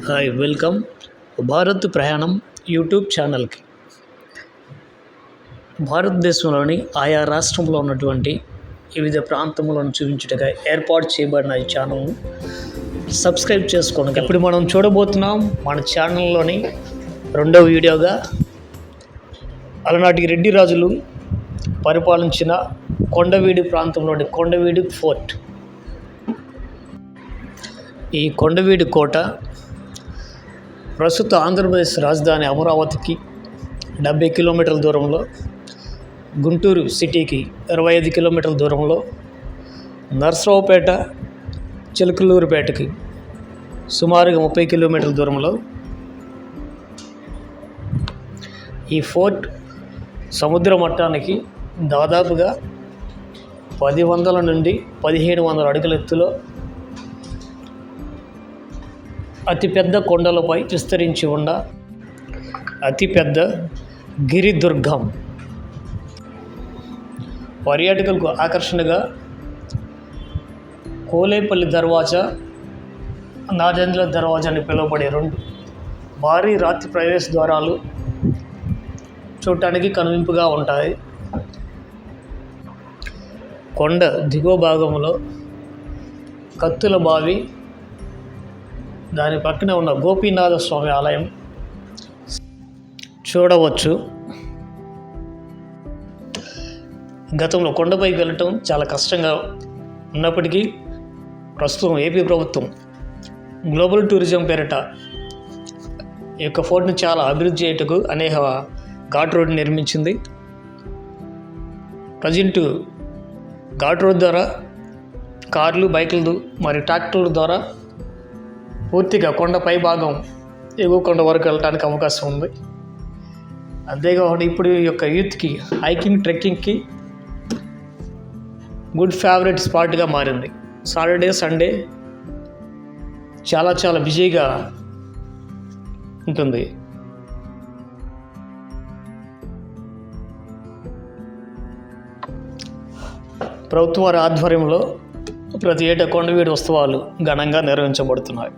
Hi welcome Bharat ప్రయాణం YouTube ఛానల్కి. భారతదేశంలోని ఆయా రాష్ట్రంలో ఉన్నటువంటి వివిధ ప్రాంతములను చూపించుటగా ఏర్పాటు చేయబడిన ఈ ఛానల్ను సబ్స్క్రైబ్ చేసుకోండి. ఇప్పుడు మనం చూడబోతున్నాం మన ఛానల్లోని రెండవ వీడియోగా అలనాటి రెడ్డి రాజులు పరిపాలించిన కొండవీడు ప్రాంతంలోని కొండవీడు ఫోర్ట్. ఈ కొండవీడు కోట ప్రస్తుత ఆంధ్రప్రదేశ్ రాజధాని అమరావతికి 70 కిలోమీటర్ల దూరంలో, గుంటూరు సిటీకి 25 కిలోమీటర్ల దూరంలో, నర్సరావుపేట చిలకలూరుపేటకి సుమారుగా 30 కిలోమీటర్ల దూరంలో ఈ ఫోర్ట్ సముద్ర మట్టానికి దాదాపుగా 1000 నుండి 1500 అడుగుల ఎత్తులో అతిపెద్ద కొండలపై విస్తరించి ఉన్న అతిపెద్ద గిరిదుర్గం. పర్యాటకులకు ఆకర్షణగా కోలేపల్లి దర్వాజా, నాదెండ్ల దర్వాజా అని పిలువబడే 2 భారీ రాతి ప్రవేశ ద్వారాలు చూడటానికి కనువింపుగా ఉంటాయి. కొండ దిగువ భాగంలో కత్తుల బావి, దాని పక్కన ఉన్న గోపీనాథ స్వామి ఆలయం చూడవచ్చు. గతంలో కొండపైకి వెళ్ళటం చాలా కష్టంగా ఉన్నప్పటికీ ప్రస్తుతం ఏపీ ప్రభుత్వం గ్లోబల్ టూరిజం పేరిట ఈ యొక్క ఫోర్ట్ని చాలా అభివృద్ధి చేయటకు అనేక ఘాట్ రోడ్ నిర్మించింది. ప్రజెంట్ ఘాట్ రోడ్ ద్వారా కార్లు, బైకులు మరియు ట్రాక్టర్ల ద్వారా పూర్తిగా కొండ పై భాగం ఎగువ కొండ వరకు వెళ్ళడానికి అవకాశం ఉంది. అంతేకాకుండా ఇప్పుడు ఈ యొక్క యూత్కి హైకింగ్, ట్రెక్కింగ్కి గుడ్ ఫేవరెట్ స్పాట్గా మారింది. సాటర్డే, సండే చాలా బిజీగా ఉంటుంది. ప్రభుత్వం వారి ఆధ్వర్యంలో ప్రతి ఏటా కొండవీడు ఉత్సవాలు ఘనంగా నిర్వహించబడుతున్నాయి.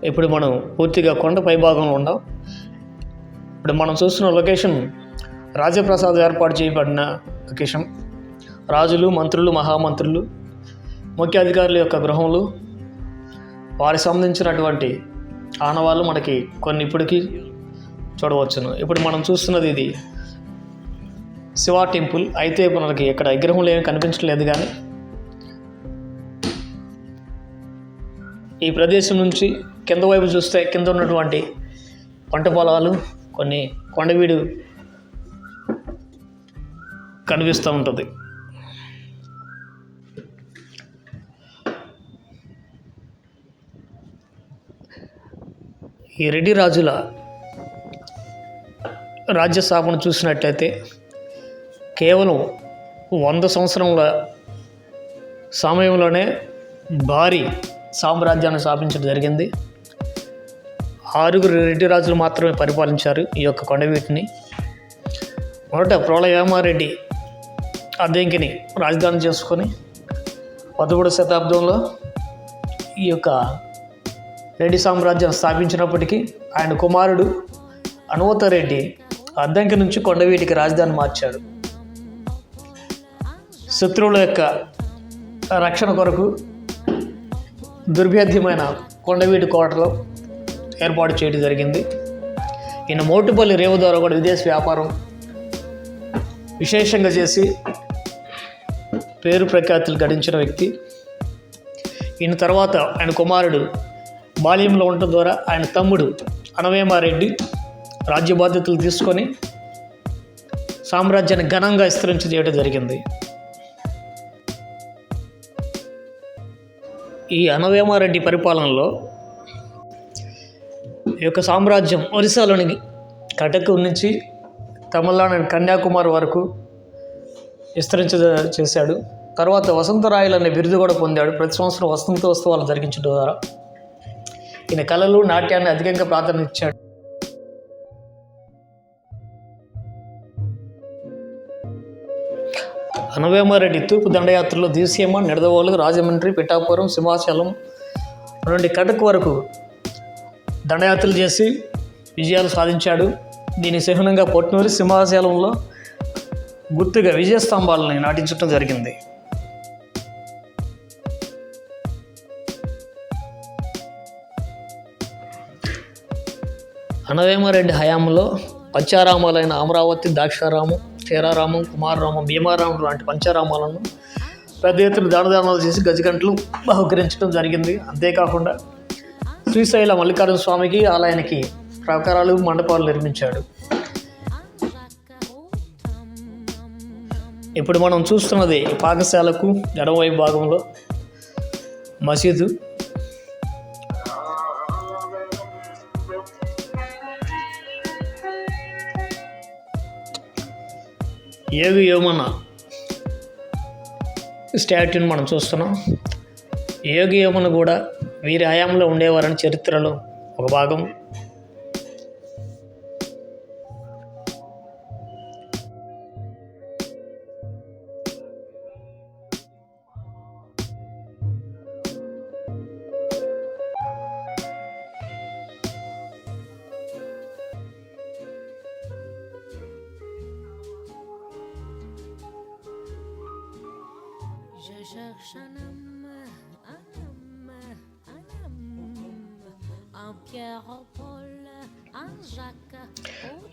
ఇప్పుడు మనం పూర్తిగా కొండ పైభాగంలో ఉన్నాం. ఇప్పుడు మనం చూస్తున్న లొకేషన్ రాజప్రసాద్ ఏర్పాటు చేయబడిన లొకేషన్. రాజులు, మంత్రులు, మహామంత్రులు, ముఖ్య అధికారుల యొక్క గృహములు, వారికి సంబంధించినటువంటి ఆనవాళ్ళు మనకి కొన్ని ఇప్పటికీ చూడవచ్చును. ఇప్పుడు మనం చూస్తున్నది ఇది శివ టెంపుల్. అయితే మనకి ఇక్కడ విగ్రహంలో ఏమీ కనిపించలేదు, కానీ ఈ ప్రదేశం నుంచి కింద వైపు చూస్తే కింద ఉన్నటువంటి పంట పొలాలు, కొన్ని కొండవీడు కనిపిస్తూ ఉంటుంది. ఈ రెడ్డి రాజుల రాజ్య స్థాపన చూసినట్లయితే కేవలం 100 సంవత్సరముల సమయంలోనే భారీ సామ్రాజ్యాన్ని స్థాపించడం జరిగింది. 6 రెడ్డి రాజులు మాత్రమే పరిపాలించారు ఈ యొక్క కొండవీటిని. మొదట ప్రోలయామారెడ్డి అద్దెంకిని రాజధాని చేసుకొని 13వ శతాబ్దంలో ఈ యొక్క రెడ్డి సామ్రాజ్యం స్థాపించినప్పటికీ ఆయన కుమారుడు అనువతరెడ్డి అద్దంకి నుంచి కొండవీటికి రాజధాని మార్చాడు. శత్రువుల యొక్క రక్షణ కొరకు దుర్భేద్యమైన కొండవీటి కోటలో ఏర్పాటు చేయడం జరిగింది. ఈయన మోటుపల్లి రేవు ద్వారా కూడా విదేశ వ్యాపారం విశేషంగా చేసి పేరు ప్రఖ్యాతులు గడించిన వ్యక్తి. ఈయన తర్వాత ఆయన కుమారుడు బాల్యంలో ఉండటం ద్వారా ఆయన తమ్ముడు అనవేమారెడ్డి రాజ్య బాధ్యతలు తీసుకొని సామ్రాజ్యాన్ని ఘనంగా విస్తరించి చేయడం జరిగింది. ఈ అనవేమారెడ్డి పరిపాలనలో ఈ యొక్క సామ్రాజ్యం ఒరిస్సాలోని కటక్ నుంచి తమిళనాడు కన్యాకుమారి వరకు చేశాడు. తర్వాత వసంతరాయలు అనే బిరుదు కూడా పొందాడు. ప్రతి సంవత్సరం వసంతోత్సవాలు జరిగించడం ద్వారా ఈయన కళలు, నాట్యాన్ని అధికంగా ప్రాధాన్యత ఇచ్చాడు. అనవేమారెడ్డి తూర్పు దండయాత్రలో దివిసీమ, నిడదవోలు, రాజమండ్రి, పిఠాపురం, సింహాచలం నుండి కటక్ వరకు దండయాత్రలు చేసి విజయాలు సాధించాడు. దీని చిహ్నంగా పొట్నూరు సింహాచలంలో గుర్తుగా విజయస్తంభాలని నాటించడం జరిగింది. అనవేమారెడ్డి హయాంలో పంచారామాలైన అమరావతి, ద్రాక్షారామం, క్షీరారామం, కుమారరామం, భీమారామం లాంటి పంచారామాలను పెద్ద ఎత్తున దానదానాలు చేసి గజగంటలు బహుకరించడం జరిగింది. అంతేకాకుండా శ్రీశైల మల్లికార్జున స్వామికి ఆలయానికి ప్రాకారాలు, మండపాలు నిర్మించాడు. ఇప్పుడు మనం చూస్తున్నది పాకశాలకు ఎడమవైపు భాగంలో మసీదు. యోగి వేమన స్టాట్యూని మనం చూస్తున్నాం. యోగి వేమన కూడా వీరి హయాంలో ఉండేవారని చరిత్రలో ఒక భాగం.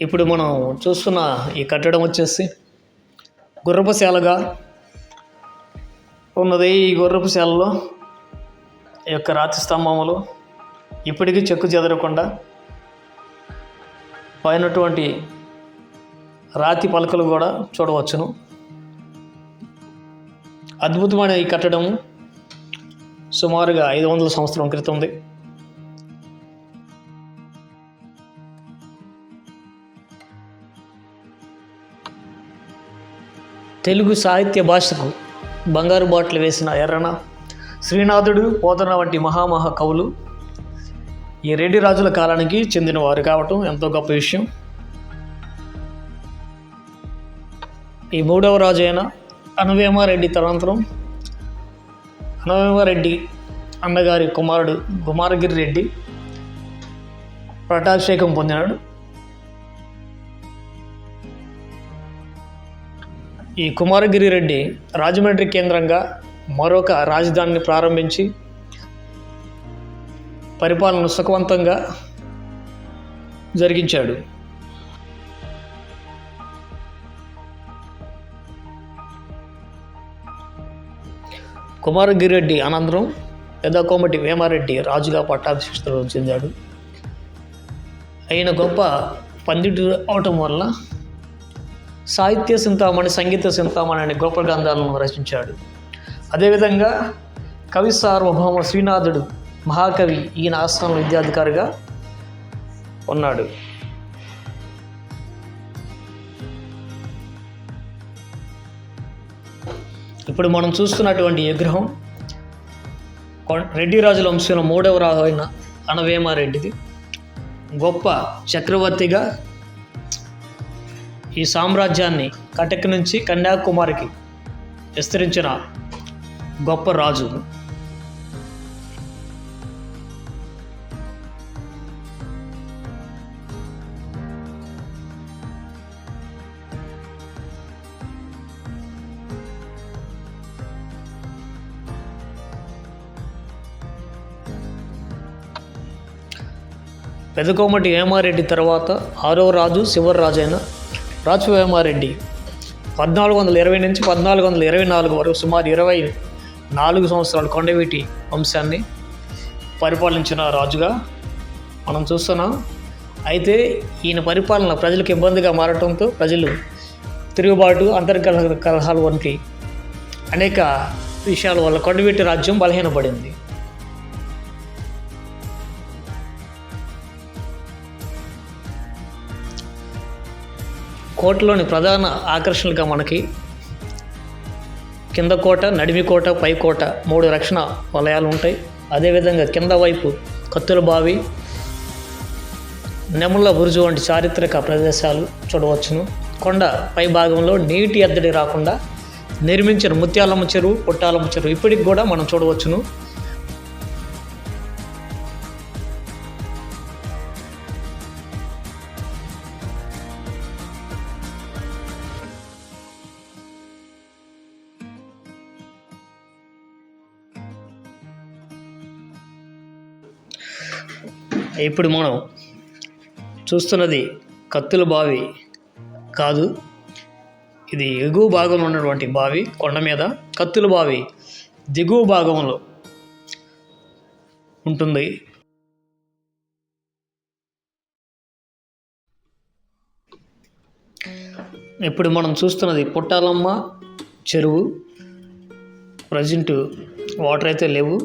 ఇప్పుడు మనం చూస్తున్న ఈ కట్టడం వచ్చేసి గుర్రపుశాలగా ఉన్నది. ఈ గుర్రపుశాలలో ఈ యొక్క రాతి స్తంభములు ఇప్పటికీ చెక్కు చెదరకుండా పైనటువంటి రాతి పలకలు కూడా చూడవచ్చును. అద్భుతమైన ఈ కట్టడం సుమారుగా 500 సంవత్సరం క్రితంది. తెలుగు సాహిత్య భాషకు బంగారు బాటలు వేసిన ఎర్రన, శ్రీనాథుడు, పోతన వంటి మహామహా కవులు ఈ రెడ్డి రాజుల కాలానికి చెందినవారు కావటం ఎంతో గొప్ప విషయం. ఈ మూడవ రాజు అయిన అనవేమారెడ్డి తదనంతరం అనవేమారెడ్డి అన్నగారి కుమారుడు కుమారగిరి రెడ్డి పట్టాభిషేకం పొందినాడు. ఈ కుమారగిరి రెడ్డి రాజమండ్రి కేంద్రంగా మరొక రాజధానిని ప్రారంభించి పరిపాలన సుఖవంతంగా జరిగించాడు. కుమారగిరి అనంతరం పెదకోమటి వేమారెడ్డి రాజుగా పట్టాభిషిక్తులు చెందాడు. ఆయన గొప్ప పండితుడు అవటం వల్ల సాహిత్య చింతామణి, సంగీత చింతామణి అనే గొప్ప గ్రంథాలను రచించాడు. అదేవిధంగా కవి సార్వభౌమ శ్రీనాథుడు మహాకవి ఈయన ఆస్థానంలో విద్యాధికారిగా ఉన్నాడు. ఇప్పుడు మనం చూస్తున్నటువంటి విగ్రహం రెడ్డి రాజుల వంశంలో మూడవ రాజు అయిన అనవేమారెడ్డిది. గొప్ప చక్రవర్తిగా ఈ సామ్రాజ్యాన్ని కటక్ నుంచి కన్యాకుమారికి విస్తరించిన గొప్ప రాజు. పెదకోమటి వేమారెడ్డి తర్వాత 6వ రాజు చివరి రాజు అయిన రాజవేమారెడ్డి 1420 నుంచి 1424 వరకు సుమారు 24 సంవత్సరాలు కొండవీటి వంశాన్ని పరిపాలించిన రాజుగా మనం చూస్తున్నాం. అయితే ఈయన పరిపాలన ప్రజలకు ఇబ్బందిగా మారటంతో ప్రజలు తిరుగుబాటు, అంతర్గత కలహాలు వంటి అనేక విషయాల వల్ల కొండవీటి రాజ్యం బలహీనపడింది. కోటలోని ప్రధాన ఆకర్షణలుగా మనకి కింద కోట, నడిమి కోట, పై కోట 3 రక్షణ వలయాలు ఉంటాయి. అదేవిధంగా కింద వైపు కత్తుల బావి, నెముళ్ళ బురుజు వంటి చారిత్రక ప్రదేశాలు చూడవచ్చును. కొండ పై భాగంలో నీటి ఎద్దడి రాకుండా నిర్మించిన ముత్యాలమ్మ చెరువు, పుట్టాలమ్మ చెరువు ఇప్పటికి కూడా మనం చూడవచ్చును. ఇప్పుడు మనం చూస్తున్నది కత్తుల బావి కాదు, ఇది ఎగువ భాగంలో ఉన్నటువంటి బావి. కొండ మీద కత్తుల బావి దిగువ భాగంలో ఉంటుంది. ఇప్పుడు మనం చూస్తున్నది పుట్టాలమ్మ చెరువు. ప్రజెంట్ వాటర్ అయితే లేవు.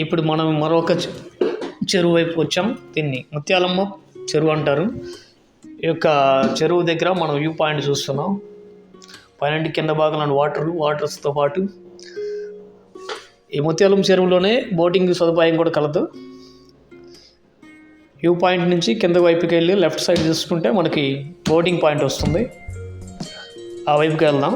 ఇప్పుడు మనం మరొక చెరువు వైపు వచ్చాం. దీన్ని ముత్యాలమ్మ చెరువు అంటారు. ఈ యొక్క చెరువు దగ్గర మనం వ్యూ పాయింట్ చూస్తున్నాం. పైన కింద భాగంలో వాటర్స్తో పాటు ఈ ముత్యాలమ్మ చెరువులోనే బోటింగ్ సదుపాయం కూడా కలదు. వ్యూ పాయింట్ నుంచి కింద వైపుకి వెళ్ళి లెఫ్ట్ సైడ్ చూసుకుంటే మనకి బోటింగ్ పాయింట్ వస్తుంది. ఆ వైపుకి వెళ్దాం.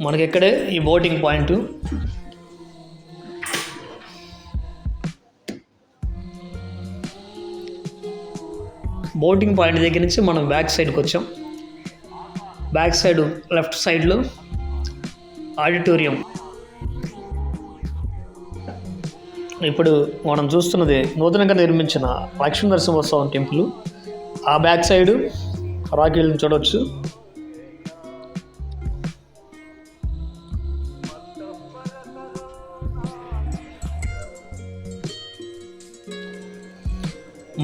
మనకి ఇక్కడే ఈ బోటింగ్ పాయింట్. బోటింగ్ పాయింట్ దగ్గర నుంచి మనం బ్యాక్ సైడ్కి వచ్చాం. బ్యాక్ సైడ్ లెఫ్ట్ సైడ్లో ఆడిటోరియం. ఇప్పుడు మనం చూస్తున్నది నూతనంగా నిర్మించిన లక్ష్మీ నరసింహస్వామి టెంపుల్. ఆ బ్యాక్ సైడ్ రాకీలను చూడవచ్చు.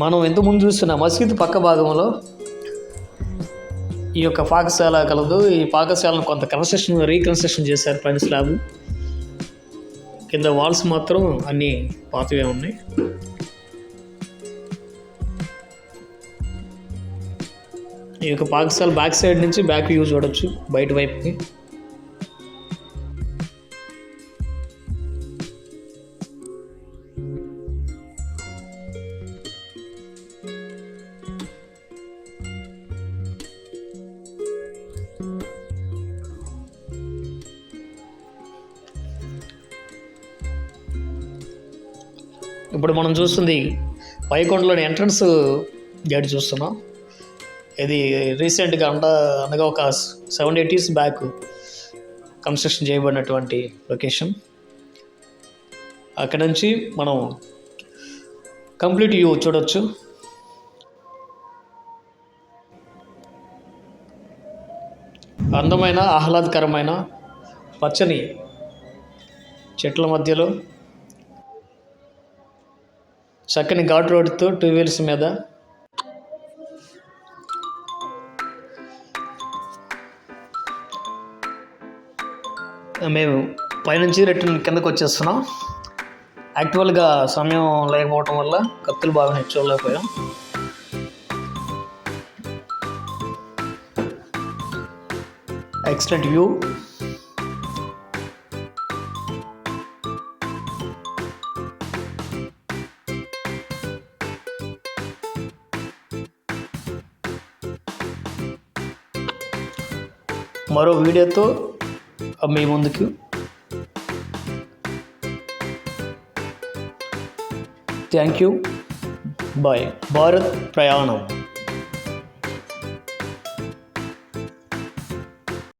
మనం ఇంతకుముందు చూస్తున్న మసీదు పక్క భాగంలో ఈ యొక్క పాకశాల కలదు. ఈ పాకశాలను కొంత రీకన్స్ట్రక్షన్ చేశారు. పైన స్లాబ్, కింద వాల్స్ మాత్రం అన్నీ పాతవే ఉన్నాయి. ఈ యొక్క పాకశాల బ్యాక్ సైడ్ నుంచి బ్యాక్ వ్యూ చూడొచ్చు బయట వైపుకి. ఇప్పుడు మనం చూస్తుంది వైకుంఠంలోని ఎంట్రన్స్ గేట్ చూస్తున్నాం. ఇది రీసెంట్గా అనగా ఒక 7-8 years బ్యాక్ కన్స్ట్రక్షన్ చేయబడినటువంటి లొకేషన్. అక్కడ నుంచి మనం కంప్లీట్ వ్యూ చూడవచ్చు. అందమైన ఆహ్లాదకరమైన పచ్చని చెట్ల మధ్యలో చక్కని ఘాట్ రోడ్తో 2 wheels మీద మేము పైనుంచి రిటర్న్ కిందకు వచ్చేస్తున్నాం. యాక్చువల్గా సమయం లేకపోవటం వల్ల కత్తులు బాగా చూడలేకపోయాం. Excellent view. మరో వీడియోతో మీ ముందుకు. Thank you. బాయ్. భారత్ ప్రయాణం.